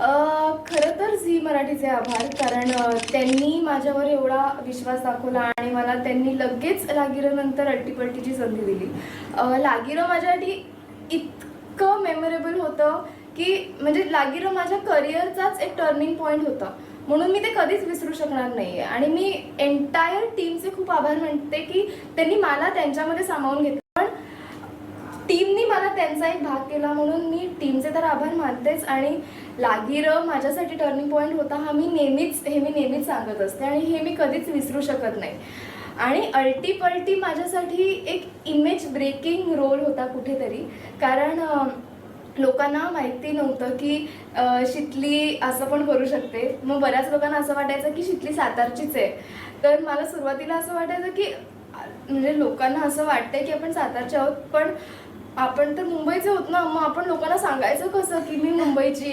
खरं तर झी मराठीचे आभार, कारण त्यांनी माझ्यावर एवढा विश्वास दाखवला आणि मला त्यांनी लगेच लागिरनंतर अट्टीपट्टीची संधी दिली. लागिरं माझ्यासाठी इतकं मेमोरेबल होतं की म्हणजे लागिरं माझ्या करिअरचाच एक टर्निंग पॉईंट होता, म्हणून मी ते कधीच विसरू शकणार नाही आहे. आणि मी एंटायर टीमचे खूप आभार म्हणते की त्यांनी मला त्यांच्यामध्ये सामावून घेतलं, पण टीमनी मला त्यांचा एक भाग केला, म्हणून मी टीमचे तर आभार मानतेच. आणि लागिरं माझ्यासाठी टर्निंग पॉईंट होता, मी नेहमीच सांगत असते आणि हे मी कधीच विसरू शकत नाही. आणि अल्टीपल्टी माझ्यासाठी एक इमेज ब्रेकिंग रोल होता कुठेतरी, कारण लोकांना माहिती नव्हतं की शितली असं पण करू शकते. मग बऱ्याच लोकांना असं वाटायचं की शितली सातारचीच आहे. तर मला सुरुवातीला असं वाटायचं की म्हणजे लोकांना असं वाटतंय की आपण सातारचे आहोत, पण आपण तर मुंबईचे होत ना, मग आपण लोकांना सांगायचं कसं की मी मुंबईची आहे.